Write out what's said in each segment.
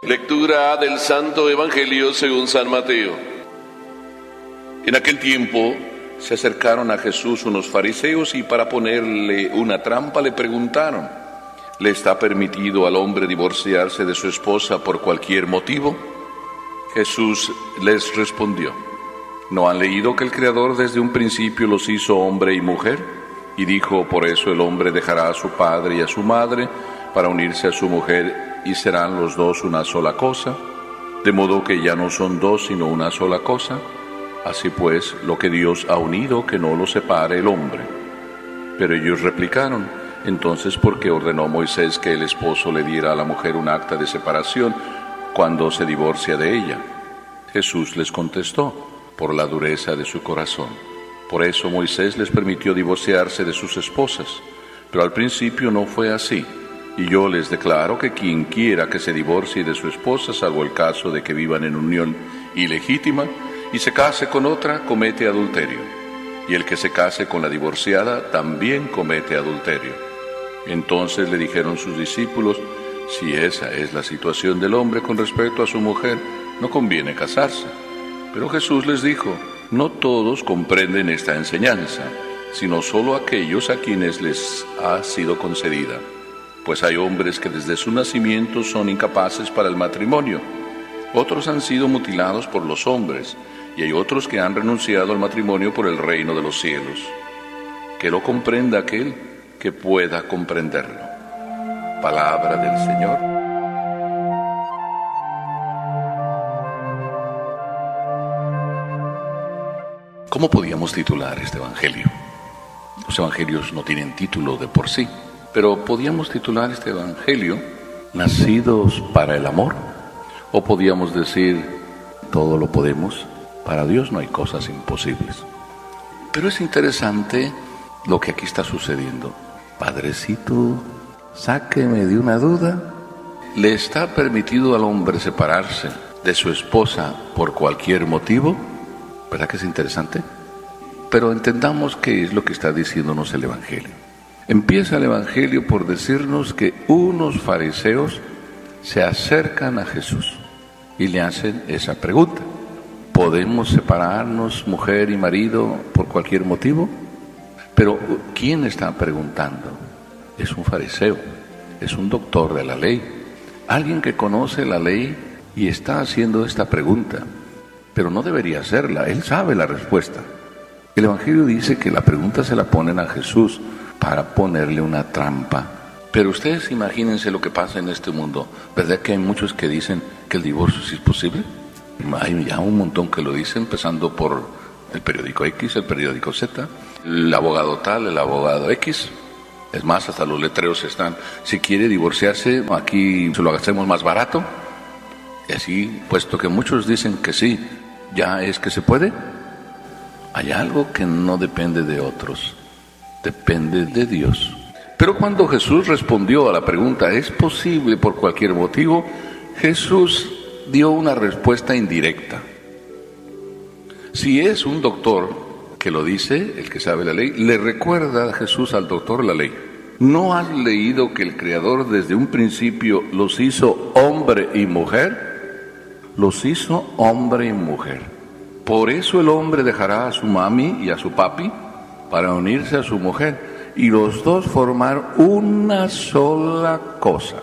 Lectura del Santo Evangelio según San Mateo. En aquel tiempo se acercaron a Jesús unos fariseos y para ponerle una trampa le preguntaron: ¿le está permitido al hombre divorciarse de su esposa por cualquier motivo? Jesús les respondió: ¿no han leído que el Creador desde un principio los hizo hombre y mujer? Y dijo: por eso el hombre dejará a su padre y a su madre para unirse a su mujer, y serán los dos una sola cosa, de modo que ya no son dos sino una sola cosa. Así pues, lo que Dios ha unido, que no lo separe el hombre. Pero ellos replicaron: entonces, ¿por qué ordenó Moisés que el esposo le diera a la mujer un acta de separación cuando se divorcia de ella? Jesús les contestó: por la dureza de su corazón. Por eso Moisés les permitió divorciarse de sus esposas, pero al principio no fue así. Y yo les declaro que quien quiera que se divorcie de su esposa, salvo el caso de que vivan en unión ilegítima, y se case con otra, comete adulterio. Y el que se case con la divorciada también comete adulterio. Entonces le dijeron sus discípulos: si esa es la situación del hombre con respecto a su mujer, no conviene casarse. Pero Jesús les dijo: no todos comprenden esta enseñanza, sino solo aquellos a quienes les ha sido concedida. Pues hay hombres que desde su nacimiento son incapaces para el matrimonio. Otros han sido mutilados por los hombres, y hay otros que han renunciado al matrimonio por el reino de los cielos. Que lo comprenda aquel que pueda comprenderlo. Palabra del Señor. ¿Cómo podíamos titular este Evangelio? Los Evangelios no tienen título de por sí, pero podíamos titular este Evangelio Nacidos para el amor, o podíamos decir todo lo podemos, para Dios no hay cosas imposibles. Pero es interesante lo que aquí está sucediendo. Padrecito, sáqueme de una duda. ¿Le está permitido al hombre separarse de su esposa por cualquier motivo? ¿Verdad que es interesante? Pero entendamos qué es lo que está diciéndonos el Evangelio. Empieza el Evangelio por decirnos que unos fariseos se acercan a Jesús y le hacen esa pregunta: ¿podemos separarnos, mujer y marido, por cualquier motivo? Pero ¿quién está preguntando? Es un fariseo, es un doctor de la ley, alguien que conoce la ley y está haciendo esta pregunta. Pero no debería hacerla, él sabe la respuesta. El Evangelio dice que la pregunta se la ponen a Jesús para ponerle una trampa. Pero ustedes imagínense lo que pasa en este mundo. ¿Verdad que hay muchos que dicen que el divorcio sí es posible? Hay ya un montón que lo dicen, empezando por el periódico X, el periódico Z, el abogado tal, el abogado X. Es más, hasta los letreros están: si quiere divorciarse, aquí se lo hacemos más barato. Y así, puesto que muchos dicen que sí, ¿ya es que se puede? Hay algo que no depende de otros, depende de Dios. Pero cuando Jesús respondió a la pregunta: ¿es posible por cualquier motivo?, Jesús dio una respuesta indirecta. Si es un doctor que lo dice, el que sabe la ley, le recuerda a Jesús al doctor la ley: ¿no has leído que el Creador desde un principio los hizo hombre y mujer? Los hizo hombre y mujer. Por eso el hombre dejará a su mami y a su papi para unirse a su mujer, y los dos formar una sola cosa,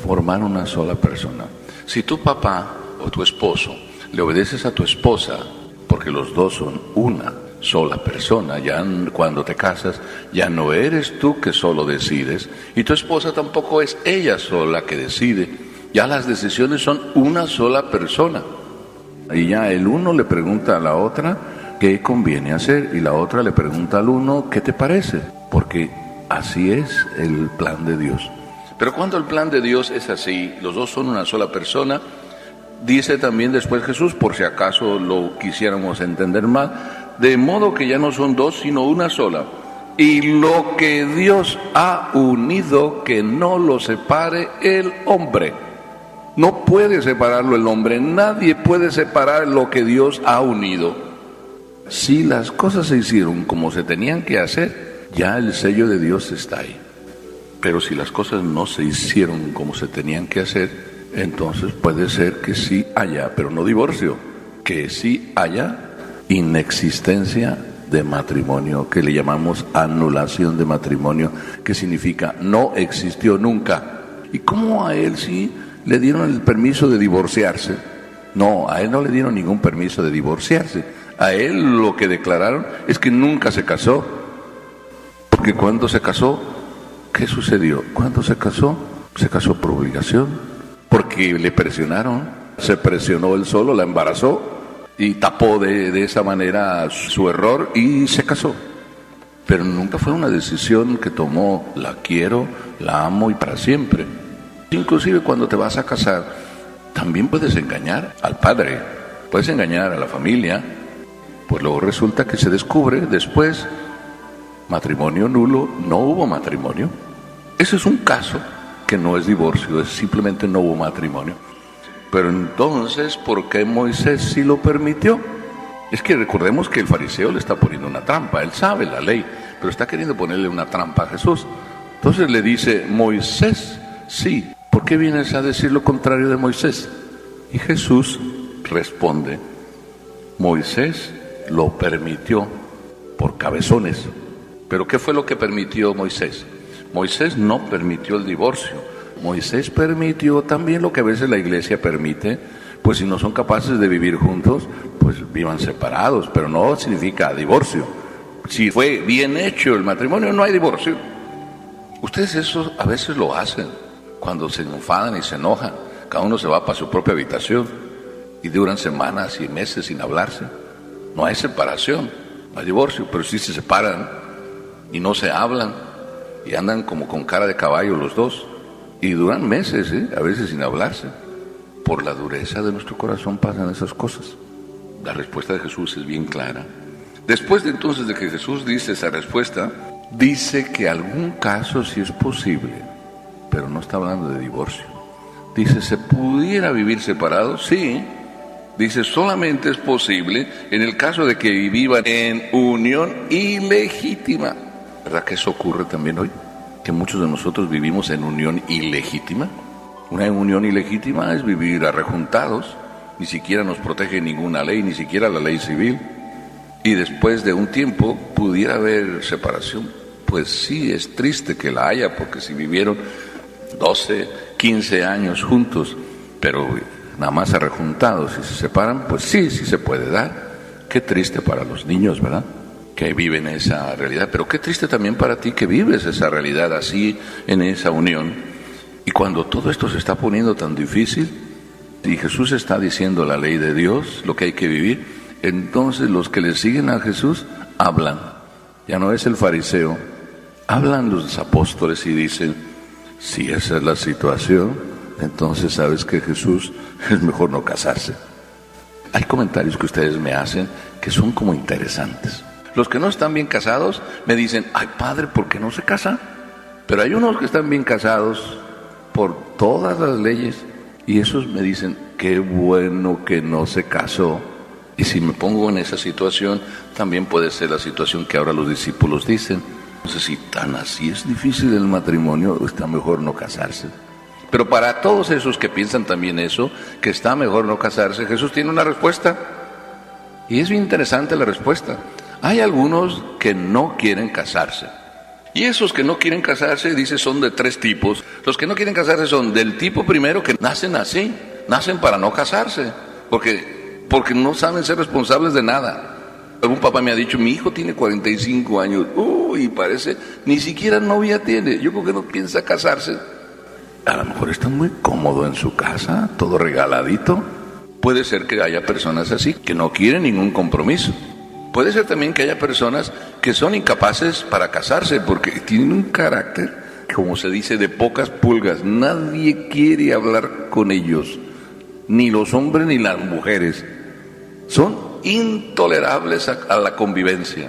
formar una sola persona. Si tu papá o tu esposo le obedeces a tu esposa, porque los dos son una sola persona, ya cuando te casas ya no eres tú que solo decides, y tu esposa tampoco es ella sola que decide, ya las decisiones son una sola persona. Y ya el uno le pregunta a la otra qué conviene hacer, y la otra le pregunta al uno qué te parece, porque así es el plan de Dios. Pero cuando el plan de Dios es así, los dos son una sola persona, dice también después Jesús, por si acaso lo quisiéramos entender mal, de modo que ya no son dos sino una sola. Y lo que Dios ha unido, que no lo separe el hombre. No puede separarlo el hombre, nadie puede separar lo que Dios ha unido. Si las cosas se hicieron como se tenían que hacer, ya el sello de Dios está ahí. Pero si las cosas no se hicieron como se tenían que hacer, entonces puede ser que sí haya, pero no divorcio, que sí haya inexistencia de matrimonio, que le llamamos anulación de matrimonio, que significa no existió nunca. ¿Y cómo a él sí le dieron el permiso de divorciarse? No, a él no le dieron ningún permiso de divorciarse. A él lo que declararon es que nunca se casó. Porque cuando se casó, ¿qué sucedió? Cuando se casó por obligación, porque le presionaron, se presionó él solo, la embarazó y tapó de esa manera su error y se casó. Pero nunca fue una decisión que tomó, la quiero, la amo y para siempre. Inclusive cuando te vas a casar, también puedes engañar al padre, puedes engañar a la familia, pues luego resulta que se descubre después, matrimonio nulo, no hubo matrimonio. Ese es un caso que no es divorcio, es simplemente no hubo matrimonio. Pero entonces, ¿por qué Moisés sí lo permitió? Es que recordemos que el fariseo le está poniendo una trampa, él sabe la ley, pero está queriendo ponerle una trampa a Jesús. Entonces le dice, Moisés, sí, ¿por qué vienes a decir lo contrario de Moisés? Y Jesús responde, Moisés lo permitió por cabezones. ¿Pero qué fue lo que permitió Moisés? Moisés no permitió el divorcio. Moisés permitió también lo que a veces la iglesia permite, pues si no son capaces de vivir juntos, pues vivan separados, pero no significa divorcio. Si fue bien hecho el matrimonio, no hay divorcio. Ustedes eso a veces lo hacen, cuando se enfadan y se enojan, cada uno se va para su propia habitación y duran semanas y meses sin hablarse. No hay separación, no hay divorcio, pero sí se separan y no se hablan y andan como con cara de caballo los dos y duran meses, a veces sin hablarse. Por la dureza de nuestro corazón pasan esas cosas. La respuesta de Jesús es bien clara. Después de entonces de que Jesús dice esa respuesta, dice que algún caso sí es posible, pero no está hablando de divorcio. Dice, ¿se pudiera vivir separados? Sí. Dice, solamente es posible en el caso de que vivan en unión ilegítima. ¿Verdad que eso ocurre también hoy? Que muchos de nosotros vivimos en unión ilegítima. Una unión ilegítima es vivir arrejuntados, ni siquiera nos protege ninguna ley, ni siquiera la ley civil. Y después de un tiempo pudiera haber separación. Pues sí, es triste que la haya, porque si vivieron 12, 15 años juntos, pero nada más arrejuntados y se separan, pues sí se puede dar. Qué triste para los niños, ¿verdad?, que viven esa realidad, pero qué triste también para ti que vives esa realidad así, en esa unión. Y cuando todo esto se está poniendo tan difícil, y Jesús está diciendo la ley de Dios, lo que hay que vivir, entonces los que le siguen a Jesús hablan. Ya no es el fariseo, hablan los apóstoles y dicen, si esa es la situación, entonces sabes que Jesús es mejor no casarse. Hay comentarios que ustedes me hacen que son como interesantes. Los que no están bien casados me dicen, ay padre, ¿por qué no se casa? Pero hay unos que están bien casados por todas las leyes y esos me dicen, qué bueno que no se casó. Y si me pongo en esa situación, también puede ser la situación que ahora los discípulos dicen. Entonces, si tan así es difícil el matrimonio, está mejor no casarse. Pero para todos esos que piensan también eso, que está mejor no casarse, Jesús tiene una respuesta. Y es bien interesante la respuesta. Hay algunos que no quieren casarse. Y esos que no quieren casarse, dice, son de tres tipos. Los que no quieren casarse son del tipo primero, que nacen así, nacen para no casarse, porque no saben ser responsables de nada. Algún papá me ha dicho, mi hijo tiene 45 años, y parece, ni siquiera novia tiene, yo creo que no piensa casarse. A lo mejor está muy cómodo en su casa, todo regaladito. Puede ser que haya personas así, que no quieren ningún compromiso. Puede ser también que haya personas que son incapaces para casarse porque tienen un carácter, como se dice, de pocas pulgas. Nadie quiere hablar con ellos, ni los hombres ni las mujeres. Son intolerables a la convivencia.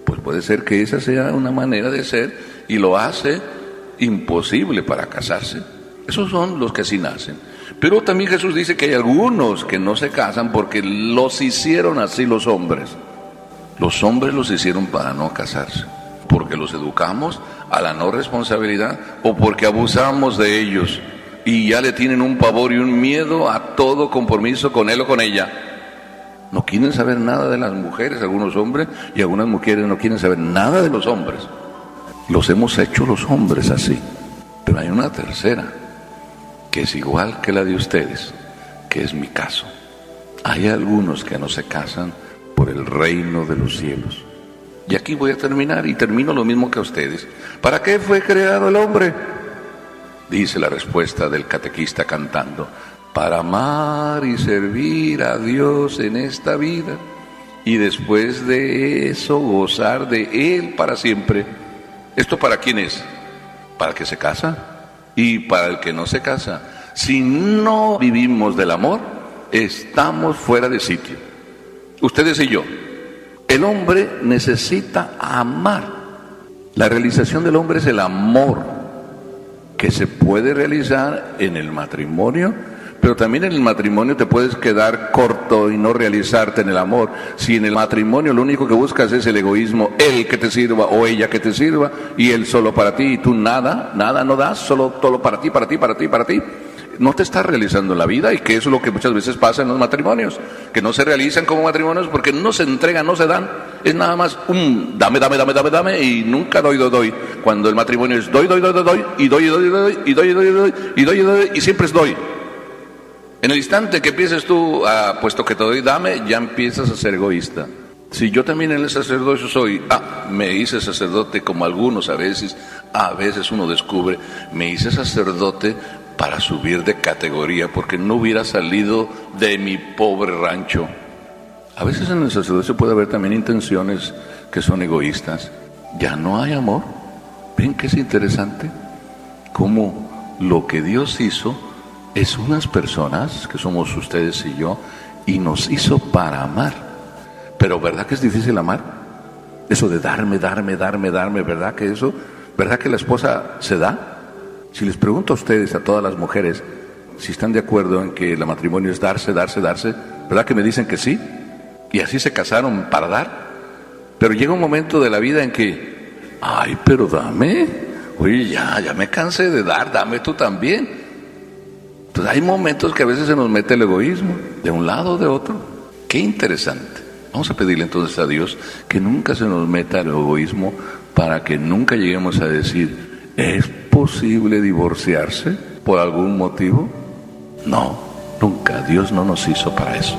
Pues puede ser que esa sea una manera de ser y lo hace imposible para casarse. Esos son los que así nacen. Pero también Jesús dice que hay algunos que no se casan porque los hicieron así los hombres. Los hombres los hicieron para no casarse, porque los educamos a la no responsabilidad o porque abusamos de ellos. y ya le tienen un pavor y un miedo a todo compromiso con él o con ella. No quieren saber nada de las mujeres, algunos hombres, y algunas mujeres no quieren saber nada de los hombres. Los hemos hecho los hombres así. Pero hay una tercera, que es igual que la de ustedes, que es mi caso. Hay algunos que no se casan por el reino de los cielos. Y aquí voy a terminar, y termino lo mismo que ustedes. ¿Para qué fue creado el hombre? Dice la respuesta del catequista cantando: para amar y servir a Dios en esta vida, y después de eso gozar de Él para siempre. ¿Esto para quién es? Para el que se casa y para el que no se casa. Si no vivimos del amor, estamos fuera de sitio. Ustedes y yo. El hombre necesita amar. La realización del hombre es el amor, que se puede realizar en el matrimonio, pero también en el matrimonio te puedes quedar corto y no realizarte en el amor. Si en el matrimonio lo único que buscas es el egoísmo, él que te sirva o ella que te sirva, y él solo para ti, y tú nada no das, solo todo para ti, no te estás realizando en la vida, y que eso es lo que muchas veces pasa en los matrimonios, que no se realizan como matrimonios porque no se entregan, no se dan, es nada más un dame, y nunca doy. Cuando el matrimonio es doy, y siempre es doy. En el instante que empieces tú, puesto que te doy, dame, ya empiezas a ser egoísta. Si yo también en el sacerdocio soy, me hice sacerdote como algunos a veces uno descubre, me hice sacerdote para subir de categoría, porque no hubiera salido de mi pobre rancho. A veces en el sacerdocio puede haber también intenciones que son egoístas. Ya no hay amor. ¿Ven que es interesante? Cómo lo que Dios hizo es unas personas, que somos ustedes y yo, y nos hizo para amar. Pero ¿verdad que es difícil amar? Eso de darme, ¿verdad que eso? ¿Verdad que la esposa se da? Si les pregunto a ustedes, a todas las mujeres, si están de acuerdo en que el matrimonio es darse, ¿verdad que me dicen que sí? Y así se casaron para dar. Pero llega un momento de la vida en que, pero dame, oye, ya me cansé de dar, dame tú también. Entonces hay momentos que a veces se nos mete el egoísmo, de un lado o de otro. Qué interesante. Vamos a pedirle entonces a Dios que nunca se nos meta el egoísmo, para que nunca lleguemos a decir, ¿es posible divorciarse por algún motivo? No, nunca. Dios no nos hizo para eso.